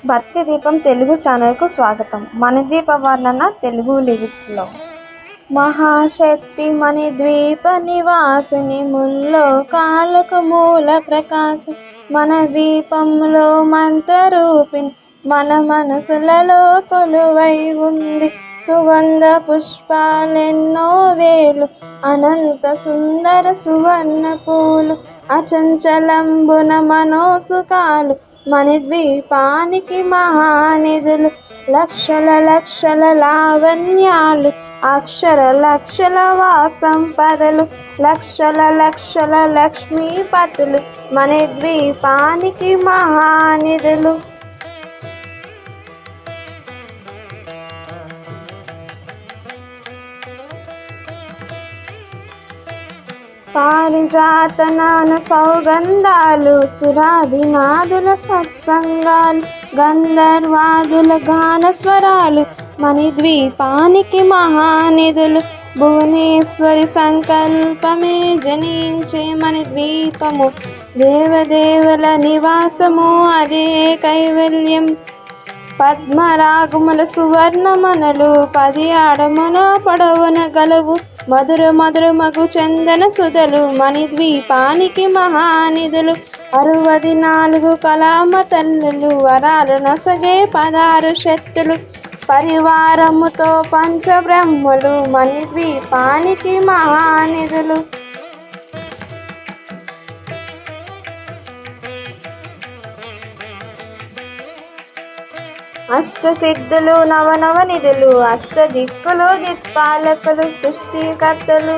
భక్తి దీపం తెలుగు ఛానల్కు స్వాగతం. మణిద్వీప వర్ణన తెలుగు లిరిక్స్లో. మహాశక్తి మణిద్వీప నివాసిని ముల్లోకాలకు మూల ప్రకాశం మన ద్వీపంలో మంత్రరూపిణి మన మనసులలో కొలువై ఉంది. సుగంధ పుష్పాలెన్నో వేలు అనంత సుందర సువర్ణ పూలు అచంచలంబున మనోసుకాలు మణిద్వీపానికి మహానిధులు. లక్షల లక్షల లావణ్యాలు అక్షర లక్షల వాక్ సంపదలు లక్షల లక్షల లక్ష్మీపతులు మణిద్వీపానికి మహానిధులు. పారిజాతనాన సౌగంధాలు సురాదినాదుల సత్సంగాలు గంధర్వాదుల గాన స్వరాలు మణిద్వీపానికి మహానిధులు. భువనేశ్వరి సంకల్పమే జనించే మణిద్వీపము దేవదేవుల నివాసము అదే కైవల్యం. పద్మరాగముల సువర్ణమనలు 10 అడమున పొడవున గలవు మధుర మధుర మగు చందన సుధలు మణిద్వీపానికి మహానిధులు. 64 కళామ తల్లులు వరాలు నొసగే 16 శక్తులు పరివారముతో పంచబ్రహ్మలు మణిద్వీపానికి మహానిధులు. అష్టసిద్ధులు నవనవనిధులు అష్టదిక్కులు దిక్పాలకులు సృష్టికర్తలు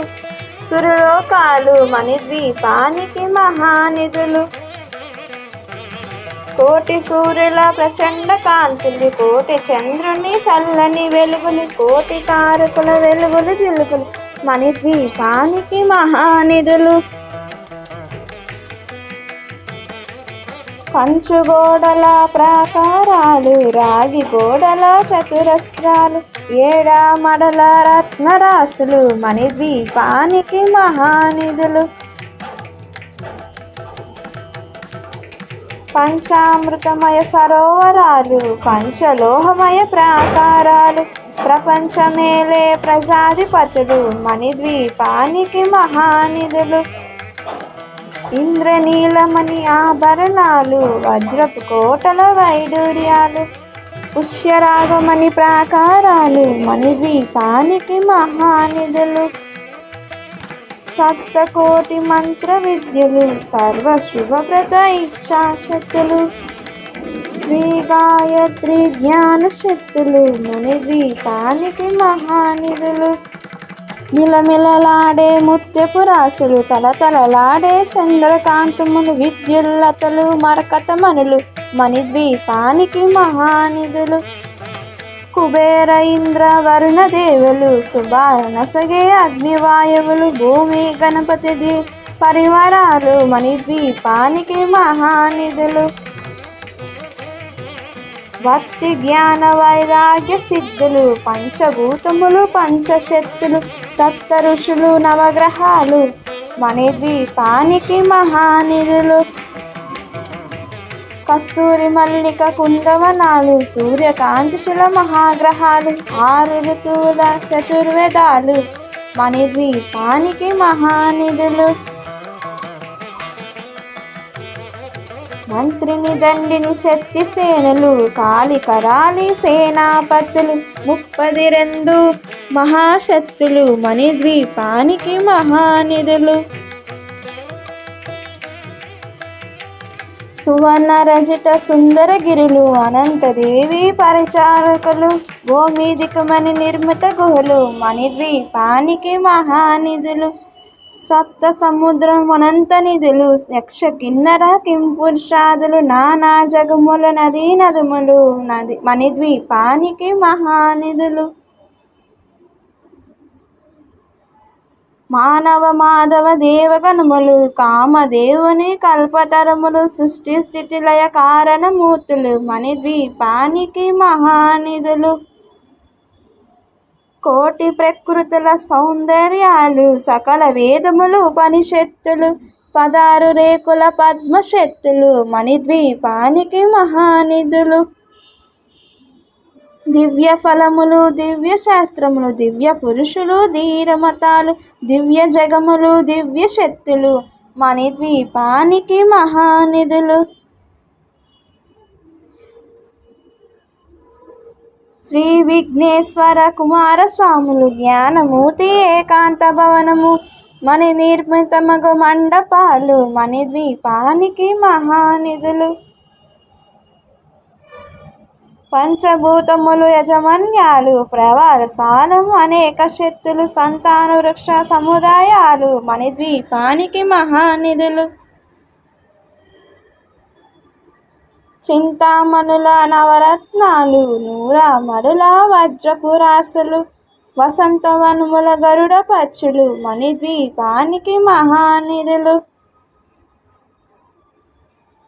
సురలోకాలు మణిద్వీపానికి మహానిధులు. కోటి సూర్యుల ప్రచండ కాంతులు కోటి చంద్రుని చల్లని వెలుగులు కోటి తారకుల వెలుగులు జిలుగులు మణిద్వీపానికి మహానిధులు. కంచు గోడల ప్రాకారాలు రాగి గోడల చతురస్రాలు ఏడామడల రత్నరాసులు మణిద్వీపానికి మహానిధులు. పంచామృతమయ సరోవరాలు పంచలోహమయ ప్రాకారాలు ప్రపంచమేలే ప్రజాధిపతులు మణిద్వీపానికి మహానిధులు. ఇంద్రనీలమణి ఆభరణాలు వజ్రపు కోటల వైడూర్యాలు పుష్యరాగమణి ప్రాకారాలు మణిద్వీపానికి మహానిధులు. సప్తకోటి మంత్ర విద్యలు సర్వ శుభప్రద ఇచ్ఛాశక్తులు శ్రీ గాయత్రి జ్ఞాన శక్తులు మణిద్వీపానికి మహానిధులు. మిలమిలలాడే ముత్యపు రాసులు తలతలలాడే చంద్రకాంతములు విద్యుల్లతలు మరకతమణులు మణిద్వీపానికి మహానిధులు. కుబేర ఇంద్ర వరుణ దేవులు శుభానసగే అగ్నివాయువులు భూమి గణపతి పరివారాలు మణిద్వీపానికి మహానిధులు. భక్తి జ్ఞాన వైరాగ్య సిద్ధులు పంచభూతములు పంచశక్తులు సప్త ఋషులు నవగ్రహాలు మణిద్వీపానికి మహానిధులు. కస్తూరి మల్లిక కుందవనాలు సూర్యకాంతిశుల మహాగ్రహాలు 6 ఋతువుల చతుర్వేదాలు మణిద్వీపానికి మహానిధులు. మంత్రిని దండిని శక్తి సేనలు కాళికరాళి సేనాపతులు 32 మహాశక్తులు మణిద్వీపానికి మహానిధులు. సువర్ణ రజిత సుందరగిరులు అనంతదేవి పరిచారకులు గోమీదికమణి నిర్మిత గుహలు మణిద్వీపానికి మహానిధులు. సప్త సముద్రమునంత నిధులు యక్ష కిన్నర కింపురుషాదులు నానా జగముల నదీ నదుములు మణిద్వీపానికి మహానిధులు. మానవ మాధవ దేవగణములు కామదేవుని కల్పతరములు సృష్టి స్థితి లయ కారణమూర్తులు మణిద్వీపానికి మహానిధులు. కోటి ప్రకృతుల సౌందర్యాలు సకల వేదములు ఉపనిషత్తులు 16 రేకుల పద్మశక్తులు మణిద్వీపానికి మహానిధులు. దివ్య ఫలములు, దివ్య శాస్త్రములు, దివ్య పురుషులు, ధీరమతాలు, దివ్య జగములు, దివ్య శక్తులు, మణిద్వీపానికి మహానిధులు. శ్రీ విఘ్నేశ్వర కుమారస్వాములు, జ్ఞానమూర్తి ఏకాంత భవనము, మణి నిర్మితమగు మండపాలు, మణిద్వీపానికి మహానిధులు. పంచభూతములు యజమాన్యాలు, ప్రవాసాలము, అనేక శక్తులు, సంతాన వృక్ష సముదాయాలు, మణిద్వీపానికి మహానిధులు. చింతామణుల నవరత్నాలు, నూరామడుల వజ్రపురాసులు, వసంతవనముల గరుడ పచ్చులు, మణిద్వీపానికి మహానిధులు.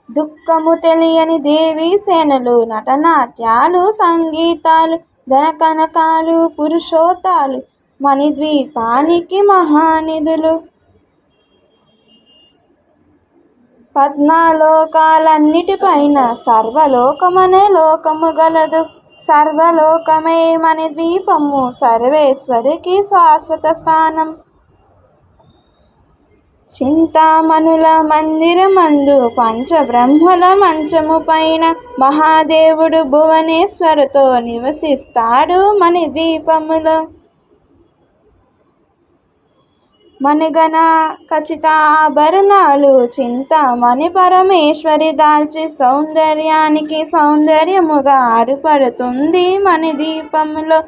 దుఃఖము తెలియని దేవీ సేనలు, నటనాట్యాలు, సంగీతాలు, ధనకనకాలు, పురుషోత్తాలు, మణిద్వీపానికి మహానిధులు. పద్నాలోకాలన్నిటిపైన సర్వలోకమనే లోకము గలదు, సర్వలోకమే మణిద్వీపము, సర్వేశ్వరికి శాశ్వత స్థానం. చింతామణుల మందిరమందు పంచబ్రహ్మల మంచము పైన మహాదేవుడు భువనేశ్వరుతో నివసిస్తాడు మణిద్వీపములో. మణిగణ ఖచిత ఆభరణాలు చింతామణి పరమేశ్వరి దాల్చి సౌందర్యానికి సౌందర్యముగా ఆడుపడుతుంది మణిద్వీపములో.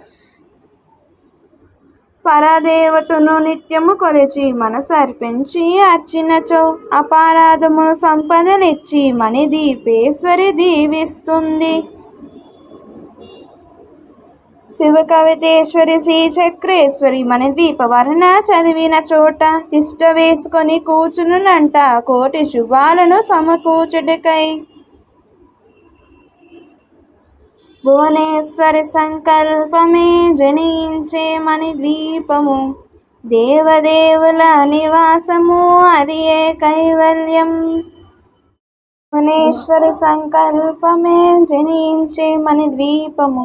పరదేవతను నిత్యము కొలిచి మనసర్పించి అర్చినచో అపారాధమును సంపదలిచ్చి మణిద్వీపేశ్వరి దీవిస్తుంది. శివ కవితేశ్వరి శ్రీచక్రేశ్వరి మణిద్వీప వర్ణ చదివిన చోట తిష్ట వేసుకొని కూర్చునునంట కోటి శుభాలను సమకూర్చుటకై. భువనేశ్వరి సంకల్పమే జనించే మణిద్వీపము, దేవదేవుల నివాసము, అది ఏ కైవల్యం. భువనేశ్వరి సంకల్పమే జనించే మణిద్వీపము,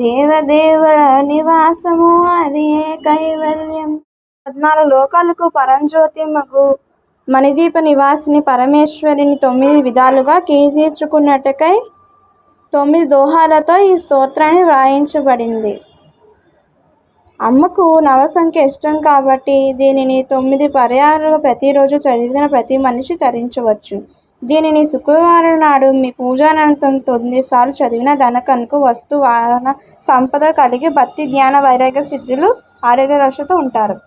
దేవదేవుల నివాసము, అది ఏ కైవల్యం. 14 లోకాలకు పరంజ్యోతి మగు మణిద్వీప నివాసిని పరమేశ్వరిని 9 విధాలుగా కీర్తించుకున్నట్టుకై 9 దోహాలతో ఈ స్తోత్రాన్ని వ్రాయించబడింది. అమ్మకు నవసంఖ్య ఇష్టం కాబట్టి దీనిని 9 పర్యాలుగా ప్రతిరోజు చదివిన ప్రతి మనిషి తరించవచ్చు. దీనిని శుక్రవారం నాడు మీ పూజానంతరం 9 సార్లు చదివిన ధనకనుక వస్తు వాహన సంపద కలిగి భక్తి జ్ఞాన వైరాగ్య సిద్ధులు ఆరోగ్య రక్షతో ఉంటారు.